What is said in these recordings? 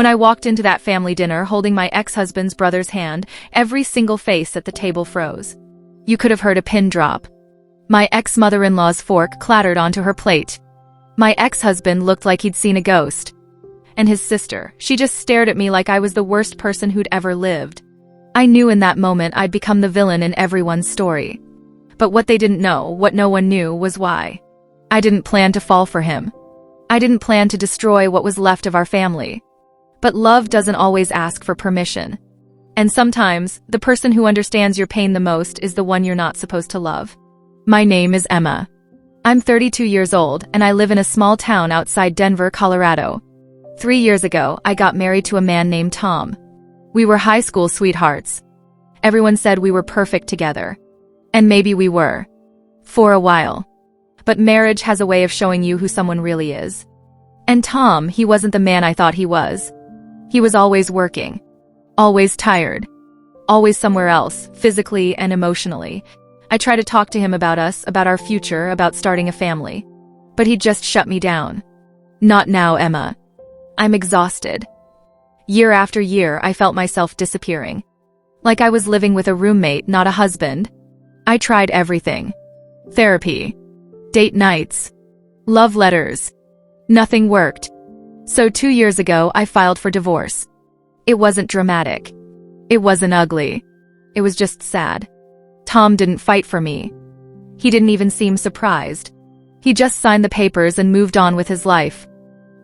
When I walked into that family dinner holding my ex-husband's brother's hand, every single face at the table froze. You could have heard a pin drop. My ex-mother-in-law's fork clattered onto her plate. My ex-husband looked like he'd seen a ghost. And his sister, she just stared at me like I was the worst person who'd ever lived. I knew in that moment I'd become the villain in everyone's story. But what they didn't know, what no one knew, was why. I didn't plan to fall for him. I didn't plan to destroy what was left of our family. But love doesn't always ask for permission. And sometimes, the person who understands your pain the most is the one you're not supposed to love. My name is Emma. I'm 32 years old, and I live in a small town outside Denver, Colorado. 3 years ago, I got married to a man named Tom. We were high school sweethearts. Everyone said we were perfect together. And maybe we were. For a while. But marriage has a way of showing you who someone really is. And Tom, he wasn't the man I thought he was. He was always working. Always tired. Always somewhere else, physically and emotionally. I tried to talk to him about us, about our future, about starting a family. But he just shut me down. Not now, Emma. I'm exhausted. Year after year, I felt myself disappearing. Like I was living with a roommate, not a husband. I tried everything. Therapy. Date nights. Love letters. Nothing worked. So 2 years ago, I filed for divorce. It wasn't dramatic. It wasn't ugly. It was just sad. Tom didn't fight for me. He didn't even seem surprised. He just signed the papers and moved on with his life.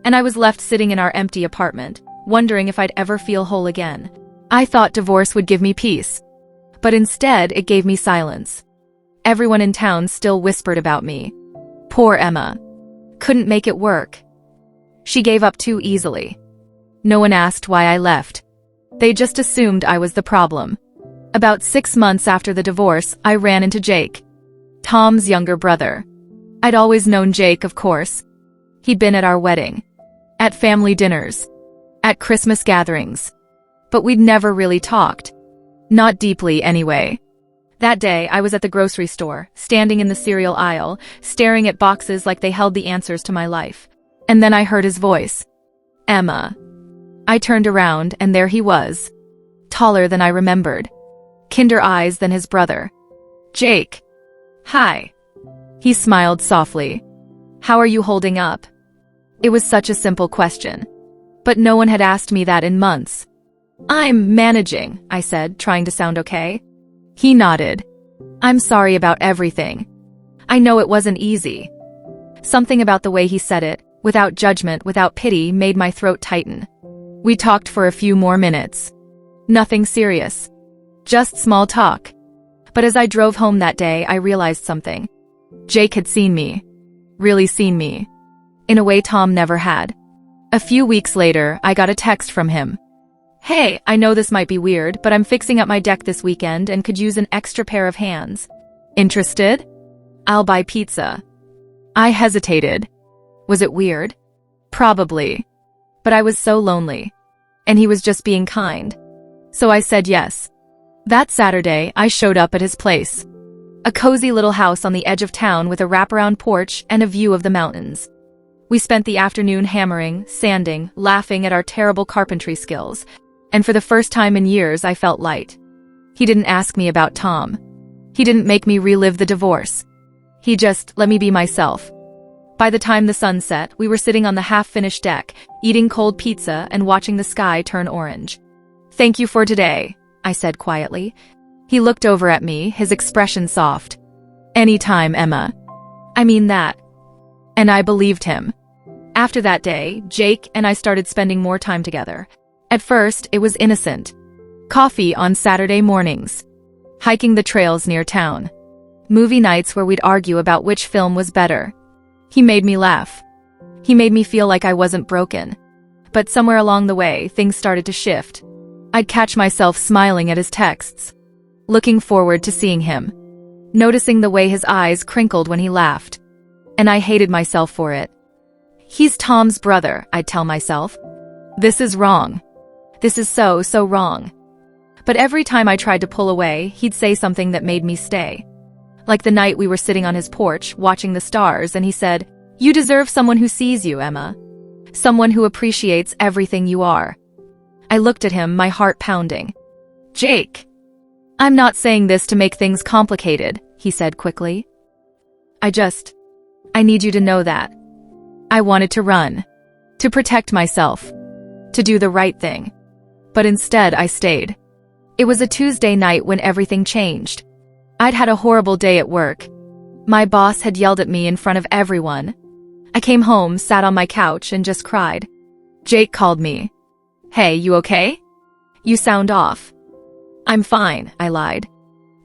And I was left sitting in our empty apartment, wondering if I'd ever feel whole again. I thought divorce would give me peace. But instead, it gave me silence. Everyone in town still whispered about me. Poor Emma. Couldn't make it work. She gave up too easily. No one asked why I left. They just assumed I was the problem. About 6 months after the divorce, I ran into Jake. Tom's younger brother. I'd always known Jake, of course. He'd been at our wedding. At family dinners. At Christmas gatherings. But we'd never really talked. Not deeply, anyway. That day, I was at the grocery store, standing in the cereal aisle, staring at boxes like they held the answers to my life. And then I heard his voice. Emma. I turned around, and there he was. Taller than I remembered. Kinder eyes than his brother. Jake. Hi. He smiled softly. How are you holding up? It was such a simple question. But no one had asked me that in months. I'm managing, I said, trying to sound okay. He nodded. I'm sorry about everything. I know it wasn't easy. Something about the way he said it, without judgment, without pity, made my throat tighten. We talked for a few more minutes. Nothing serious. Just small talk. But as I drove home that day, I realized something. Jake had seen me. Really seen me. In a way Tom never had. A few weeks later, I got a text from him. Hey, I know this might be weird, but I'm fixing up my deck this weekend and could use an extra pair of hands. Interested? I'll buy pizza. I hesitated. Was it weird? Probably. But I was so lonely. And he was just being kind. So I said yes. That Saturday, I showed up at his place. A cozy little house on the edge of town with a wraparound porch and a view of the mountains. We spent the afternoon hammering, sanding, laughing at our terrible carpentry skills. And for the first time in years, I felt light. He didn't ask me about Tom. He didn't make me relive the divorce. He just let me be myself. By the time the sun set, we were sitting on the half-finished deck, eating cold pizza and watching the sky turn orange. Thank you for today, I said quietly. He looked over at me, his expression soft. Anytime, Emma. I mean that. And I believed him. After that day, Jake and I started spending more time together. At first, it was innocent. Coffee on Saturday mornings. Hiking the trails near town. Movie nights where we'd argue about which film was better. He made me laugh. He made me feel like I wasn't broken. But somewhere along the way, things started to shift. I'd catch myself smiling at his texts. Looking forward to seeing him. Noticing the way his eyes crinkled when he laughed. And I hated myself for it. He's Tom's brother, I'd tell myself. This is wrong. This is so wrong. But every time I tried to pull away, he'd say something that made me stay. Like the night we were sitting on his porch, watching the stars, and he said, "You deserve someone who sees you, Emma. Someone who appreciates everything you are." I looked at him, my heart pounding. Jake. I'm not saying this to make things complicated, he said quickly. I need you to know that. I wanted to run. To protect myself. To do the right thing. But instead I stayed. It was a Tuesday night when everything changed. I'd had a horrible day at work. My boss had yelled at me in front of everyone. I came home, sat on my couch, and just cried. Jake called me. Hey, you okay? You sound off. I'm fine, I lied.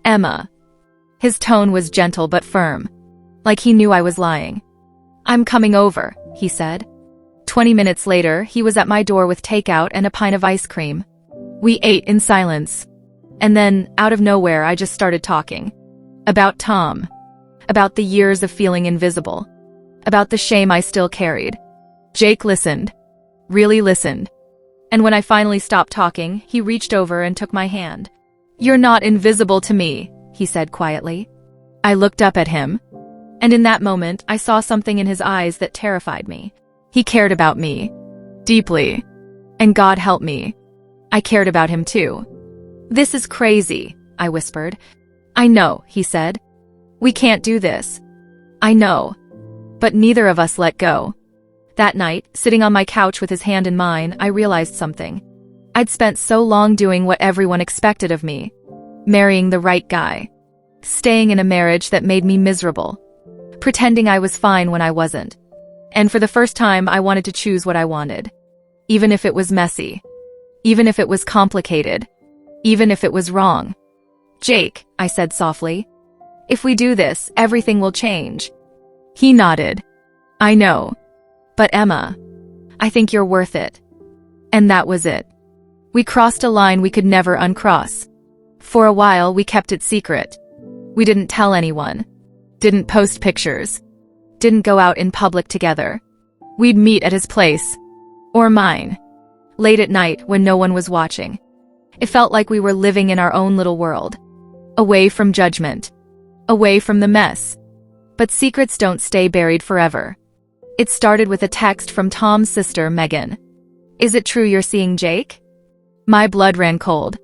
Emma. His tone was gentle but firm. Like he knew I was lying. I'm coming over, he said. 20 minutes later, he was at my door with takeout and a pint of ice cream. We ate in silence. And then, out of nowhere, I just started talking. About Tom. About the years of feeling invisible. About the shame I still carried. Jake listened. Really listened. And when I finally stopped talking, he reached over and took my hand. You're not invisible to me, he said quietly. I looked up at him. And in that moment, I saw something in his eyes that terrified me. He cared about me. Deeply. And God help me. I cared about him too. This is crazy, I whispered. I know, he said. We can't do this. I know. But neither of us let go. That night, sitting on my couch with his hand in mine, I realized something. I'd spent so long doing what everyone expected of me. Marrying the right guy. Staying in a marriage that made me miserable. Pretending I was fine when I wasn't. And for the first time, I wanted to choose what I wanted. Even if it was messy. Even if it was complicated. Even if it was wrong. Jake, I said softly. If we do this, everything will change. He nodded. I know. But Emma, I think you're worth it. And that was it. We crossed a line we could never uncross. For a while, we kept it secret. We didn't tell anyone. Didn't post pictures. Didn't go out in public together. We'd meet at his place. Or mine. Late at night when no one was watching. It felt like we were living in our own little world. Away from judgment. Away from the mess. But secrets don't stay buried forever. It started with a text from Tom's sister, Megan. Is it true you're seeing Jake? My blood ran cold.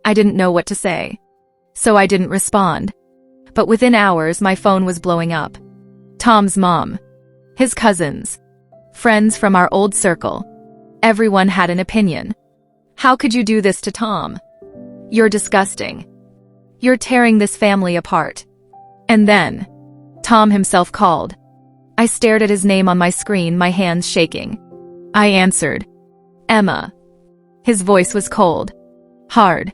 I didn't know what to say. So I didn't respond. But within hours, my phone was blowing up. Tom's mom. His cousins. Friends from our old circle. Everyone had an opinion. How could you do this to Tom? You're disgusting. You're tearing this family apart. And then, Tom himself called. I stared at his name on my screen, my hands shaking. I answered. Emma. His voice was cold. Hard.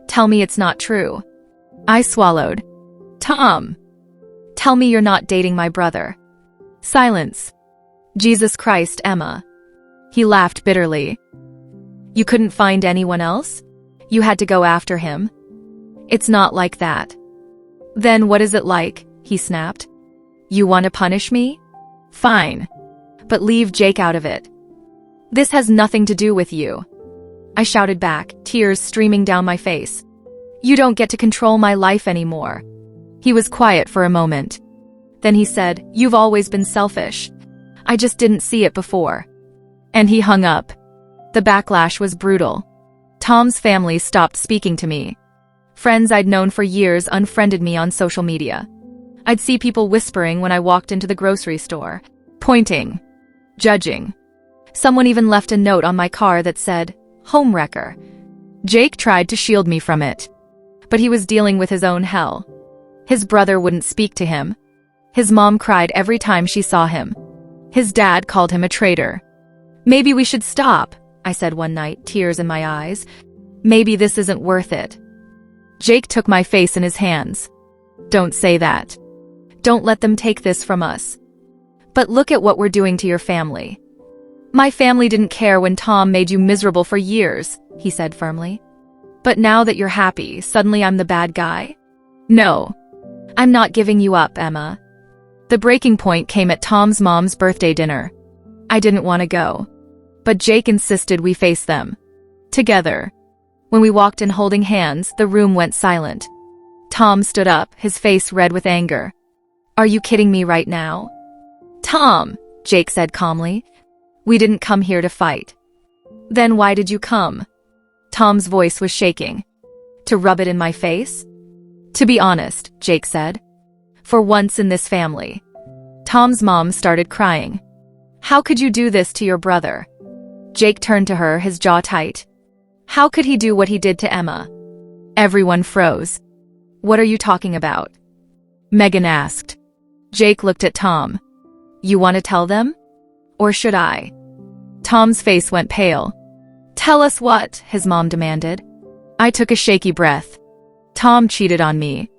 Tell me it's not true. I swallowed. Tom. Tell me you're not dating my brother. Silence. Jesus Christ, Emma. He laughed bitterly. You couldn't find anyone else? You had to go after him? It's not like that. Then what is it like? He snapped. You want to punish me? Fine. But leave Jake out of it. This has nothing to do with you. I shouted back, tears streaming down my face. You don't get to control my life anymore. He was quiet for a moment. Then he said, You've always been selfish. I just didn't see it before. And he hung up. The backlash was brutal. Tom's family stopped speaking to me. Friends I'd known for years unfriended me on social media. I'd see people whispering when I walked into the grocery store, pointing, judging. Someone even left a note on my car that said, Homewrecker. Jake tried to shield me from it. But he was dealing with his own hell. His brother wouldn't speak to him. His mom cried every time she saw him. His dad called him a traitor. Maybe we should stop, I said one night, tears in my eyes. Maybe this isn't worth it. Jake took my face in his hands. Don't say that. Don't let them take this from us. But look at what we're doing to your family. My family didn't care when Tom made you miserable for years, he said firmly. But now that you're happy, suddenly I'm the bad guy? No. I'm not giving you up, Emma. The breaking point came at Tom's mom's birthday dinner. I didn't want to go. But Jake insisted we face them. Together. When we walked in holding hands, the room went silent. Tom stood up, his face red with anger. Are you kidding me right now? Tom, Jake said calmly. We didn't come here to fight. Then why did you come? Tom's voice was shaking. To rub it in my face? To be honest, Jake said. For once in this family. Tom's mom started crying. How could you do this to your brother? Jake turned to her, his jaw tight. How could he do what he did to Emma? Everyone froze. What are you talking about? Megan asked. Jake looked at Tom. You want to tell them? Or should I? Tom's face went pale. Tell us what? His mom demanded. I took a shaky breath. Tom cheated on me.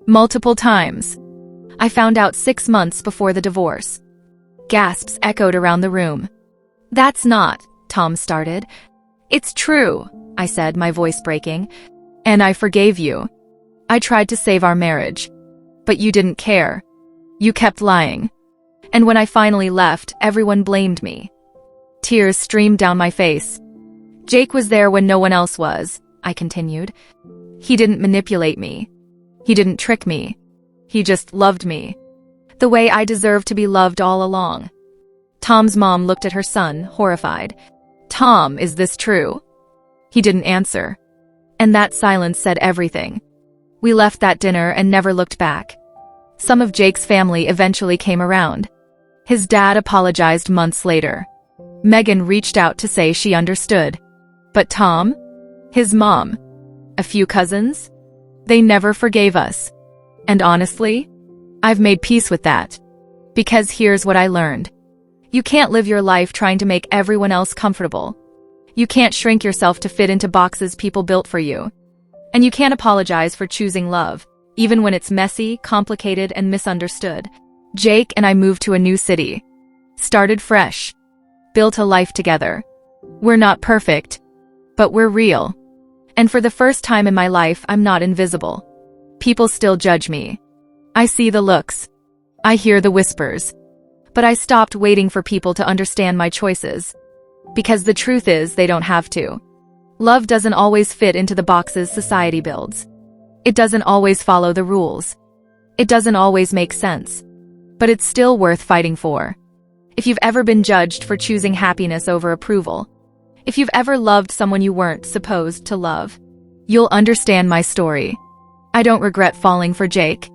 Multiple times. I found out 6 months before the divorce. Gasps echoed around the room. That's not, Tom started. It's true, I said, my voice breaking. And I forgave you. I tried to save our marriage. But you didn't care. You kept lying. And when I finally left, everyone blamed me. Tears streamed down my face. Jake was there when no one else was, I continued. He didn't manipulate me. He didn't trick me. He just loved me. The way I deserved to be loved all along. Tom's mom looked at her son, horrified. Tom, is this true? He didn't answer. And that silence said everything. We left that dinner and never looked back. Some of Jake's family eventually came around. His dad apologized months later. Megan reached out to say she understood. But Tom? His mom? A few cousins? They never forgave us. And honestly, I've made peace with that. Because here's what I learned. You can't live your life trying to make everyone else comfortable. You can't shrink yourself to fit into boxes people built for you. And you can't apologize for choosing love, even when it's messy, complicated, and misunderstood. Jake and I moved to a new city. Started fresh. Built a life together. We're not perfect, but we're real. And for the first time in my life, I'm not invisible. People still judge me. I see the looks. I hear the whispers. But I stopped waiting for people to understand my choices. Because the truth is, they don't have to. Love doesn't always fit into the boxes society builds. It doesn't always follow the rules. It doesn't always make sense. But it's still worth fighting for. If you've ever been judged for choosing happiness over approval, if you've ever loved someone you weren't supposed to love, you'll understand my story. I don't regret falling for Jake.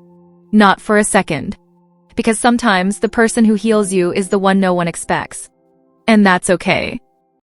Not for a second. Because sometimes the person who heals you is the one no one expects. And that's okay.